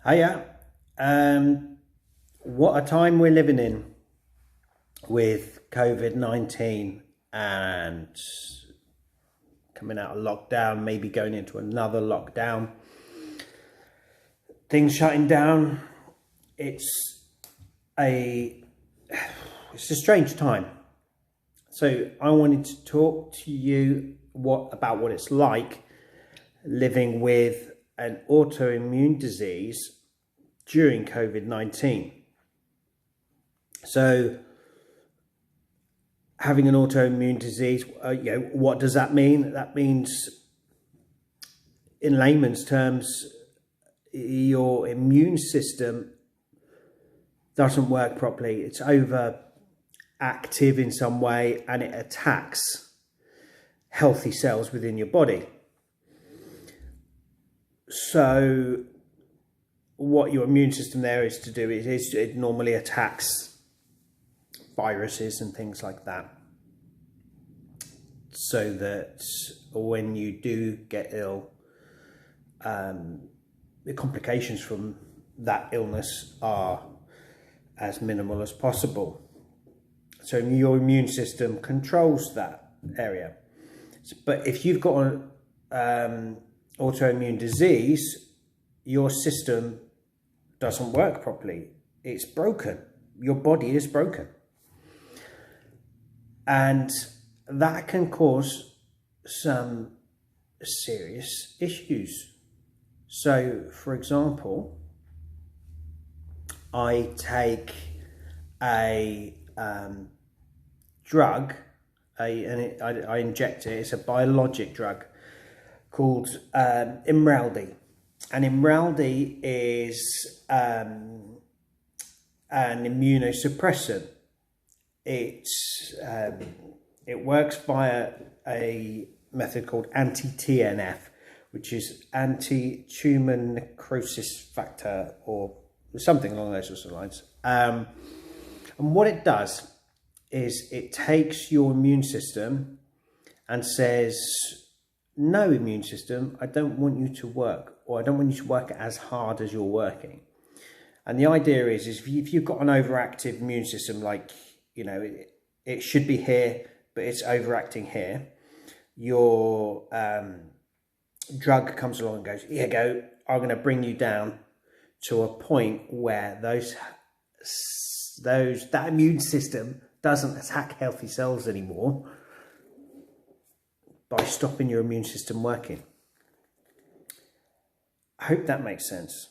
Hiya. What a time we're living in with COVID-19 and coming out of lockdown, maybe going into another lockdown. Things shutting down. It's a strange time. So I wanted to talk to you about what it's like living with an autoimmune disease during COVID-19. So having an autoimmune disease, what does that mean? That means, in layman's terms, your immune system doesn't work properly. It's overactive in some way and it attacks healthy cells within your body. So what your immune system there is to do is it normally attacks viruses and things like that, so that when you do get ill, the complications from that illness are as minimal as possible. So your immune system controls that area. But if you've got an autoimmune disease, your system doesn't work properly. It's broken. Your body is broken. And that can cause some serious issues. So, for example, I take a drug, I inject it. It's a biologic drug called Imraldi. And Imraldi is an immunosuppressant. It works via a method called anti-TNF, which is anti-tumor necrosis factor, or something along those sorts of lines. And what it does is it takes your immune system and says, no, immune system, I don't want you to work, or I don't want you to work as hard as you're working. And the idea is if you've got an overactive immune system, like, it should be here, but it's overacting here, your drug comes along and goes, here you go, I'm going to bring you down to a point where that immune system doesn't attack healthy cells anymore, by stopping your immune system working. I hope that makes sense.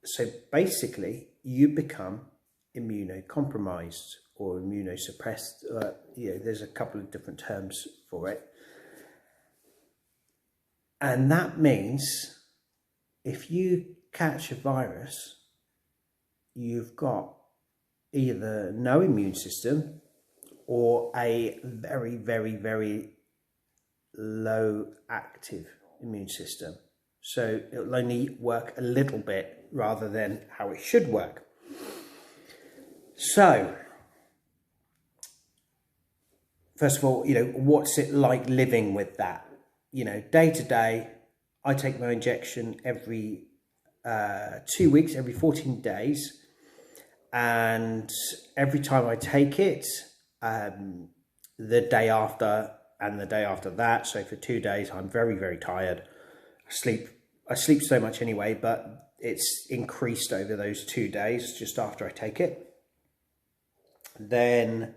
So basically, you become immunocompromised or immunosuppressed. There's a couple of different terms for it. And that means if you catch a virus, you've got either no immune system or a very, very, very low active immune system. So it'll only work a little bit rather than how it should work. So, first of all, what's it like living with that? Day to day, I take my injection every 2 weeks, every 14 days. And every time I take it, the day after and the day after that, so for 2 days, I'm very, very tired. I sleep so much anyway, but it's increased over those 2 days just after I take it. Then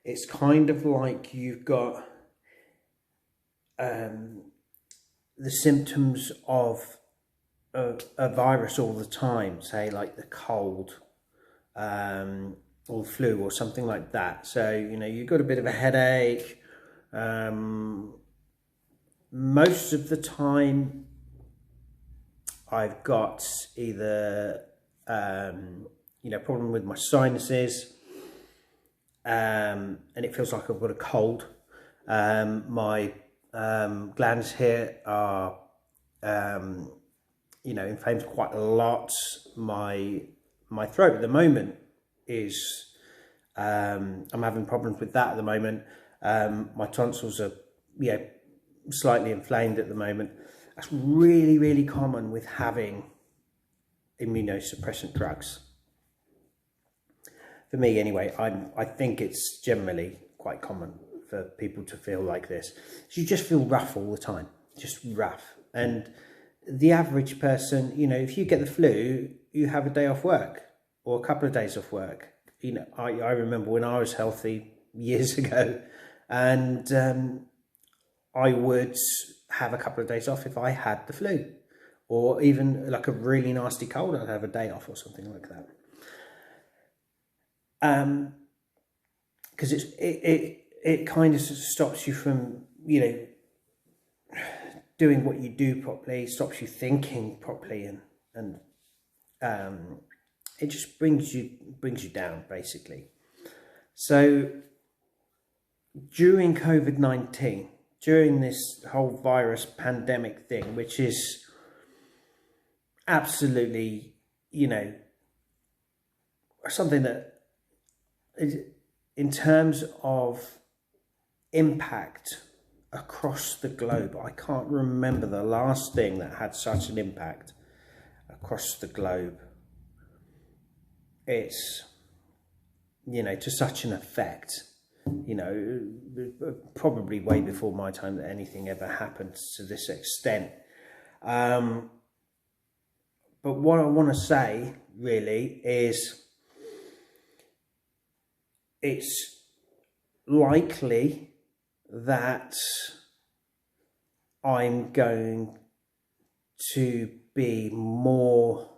it's kind of like you've got the symptoms of a virus all the time, say like the cold or flu or something like that. So, you've got a bit of a headache. Most of the time I've got either problem with my sinuses, and it feels like I've got a cold. My glands here are inflamed quite a lot. My throat at the moment is I'm having problems with that at the moment. My tonsils are slightly inflamed at the moment. That's really, really common with having immunosuppressant drugs. For me anyway, I think it's generally quite common for people to feel like this. So you just feel rough all the time, just rough. And the average person, you know, if you get the flu, you have a day off work or a couple of days off work. You know, I remember when I was healthy years ago, and I would have a couple of days off if I had the flu, or even like a really nasty cold, I'd have a day off or something like that. Because it kind of stops you from, you know, doing what you do properly, stops you thinking properly, and it just brings you down basically. So during COVID-19, during this whole virus pandemic thing, which is absolutely, you know, something that is, in terms of impact across the globe, I can't remember the last thing that had such an impact across the globe. It's, you know, to such an effect, you know, probably way before my time that anything ever happened to this extent. But what I want to say really is it's likely that I'm going to be more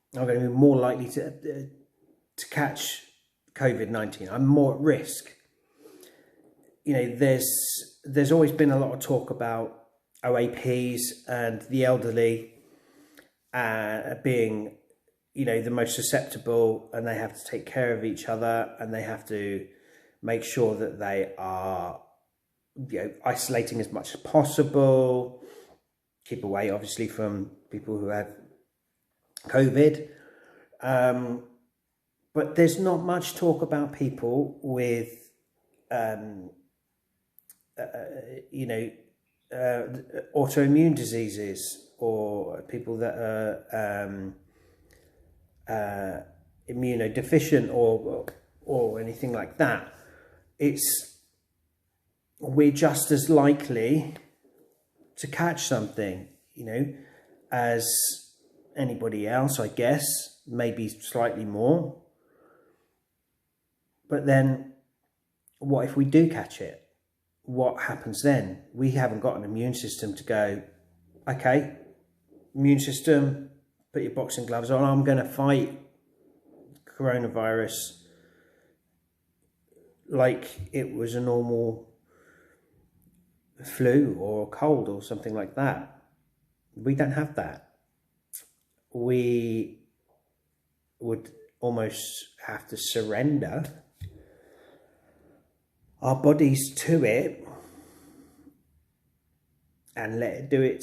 likely to catch COVID-19. I'm more at risk. You know, there's always been a lot of talk about OAPs and the elderly being, you know, the most susceptible, and they have to take care of each other, and they have to make sure that they are, you know, isolating as much as possible, keep away obviously from people who have COVID. But there's not much talk about people with, you know, autoimmune diseases, or people that are immunodeficient or anything like that. We're just as likely to catch something, you know, as anybody else, I guess, maybe slightly more. But then what if we do catch it? What happens then? We haven't got an immune system to go, okay, immune system, put your boxing gloves on, I'm going to fight coronavirus like it was a normal flu or cold or something like that. We don't have that. We would almost have to surrender our bodies to it and let it do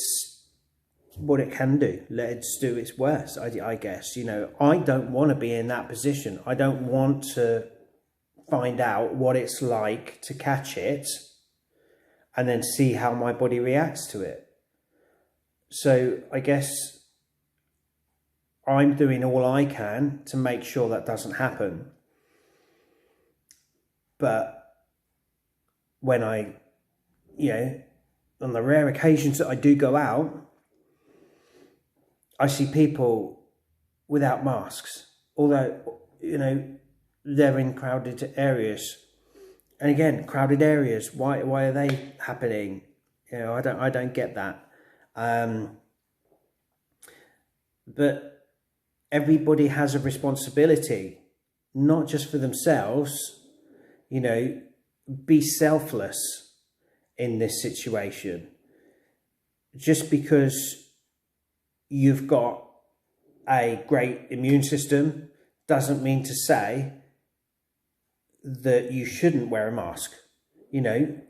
what it can do. Let it do its worst, I guess. You know, I don't want to be in that position. I don't want to find out what it's like to catch it and then see how my body reacts to it. So I guess I'm doing all I can to make sure that doesn't happen. But when I, you know, on the rare occasions that I do go out, I see people without masks, although, you know, they're in crowded areas. And again, crowded areas, why are they happening? You know, I don't get that. But everybody has a responsibility, not just for themselves. You know, be selfless in this situation. Just because you've got a great immune system doesn't mean to say that you shouldn't wear a mask. You know,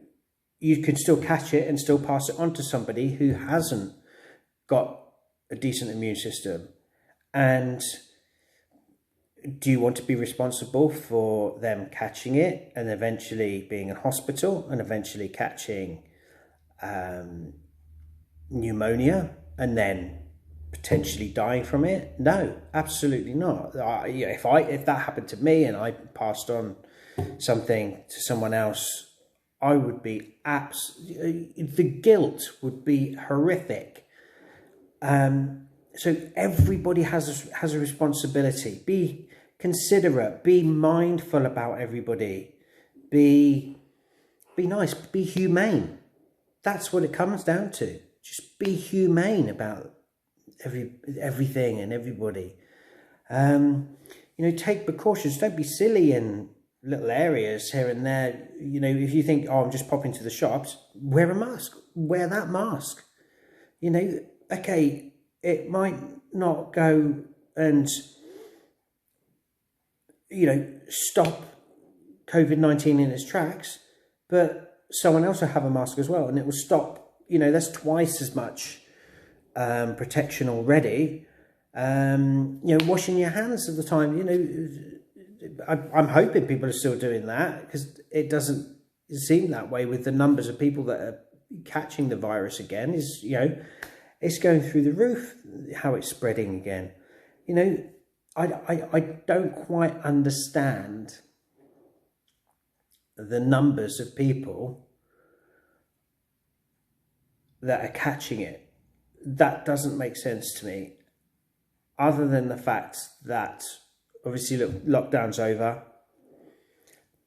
you could still catch it and still pass it on to somebody who hasn't got a decent immune system. And do you want to be responsible for them catching it and eventually being in hospital and eventually catching pneumonia and then potentially dying from it? No, absolutely not. If that happened to me and I passed on something to someone else, I would be the guilt would be horrific. So everybody has a responsibility. Be considerate, be mindful about everybody, be nice, be humane. That's what it comes down to. Just be humane about everything and everybody. Take precautions. Don't be silly in little areas here and there. If you think, oh, I'm just popping to the shops, wear a mask. Wear that mask. Okay, it might not go and, stop COVID-19 in its tracks, but someone else will have a mask as well, and it will stop, that's twice as much protection already. Washing your hands at the time, I'm hoping people are still doing that, because it doesn't seem that way with the numbers of people that are catching the virus again. It's going through the roof, how it's spreading again. I don't quite understand the numbers of people that are catching it. That doesn't make sense to me, other than the fact that obviously, look, lockdown's over,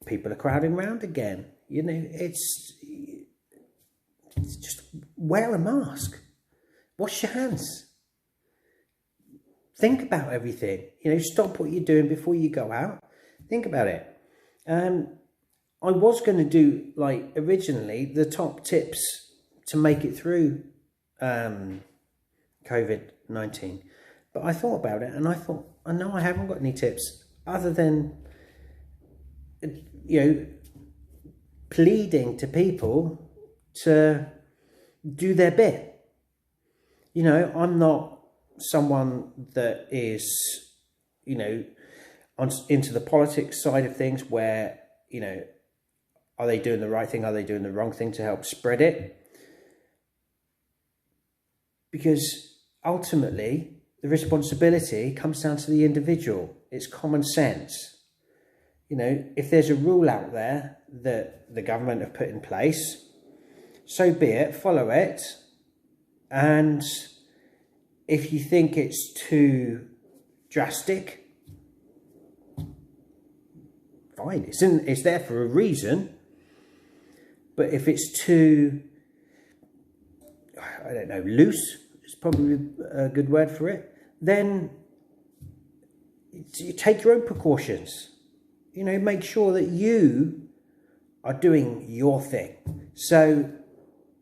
people are crowding around again. It's just wear a mask, wash your hands, think about everything. Stop what you're doing before you go out. Think about it. I was going to do, originally, the top tips to make it through COVID-19. But I thought about it and I thought, I know I haven't got any tips other than, pleading to people to do their bit. I'm not someone that is, into the politics side of things where, are they doing the right thing? Are they doing the wrong thing to help spread it? Because ultimately, the responsibility comes down to the individual. It's common sense. If there's a rule out there that the government have put in place, so be it, follow it. And if you think it's too drastic, fine, it's there for a reason. But if it's too, I don't know, loose, it's probably a good word for it, then you take your own precautions. Make sure that you are doing your thing. So,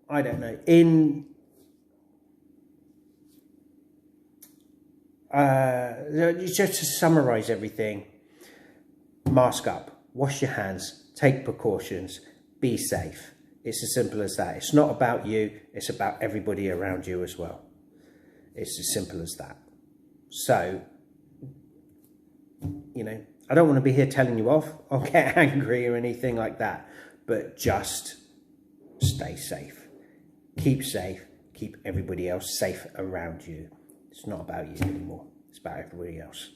I don't know, just to summarise everything, mask up, wash your hands, take precautions, be safe. It's as simple as that. It's not about you, it's about everybody around you as well. It's as simple as that. So, I don't want to be here telling you off or get angry or anything like that, but just stay safe. Keep safe. Keep everybody else safe around you. It's not about you anymore. It's about everybody else.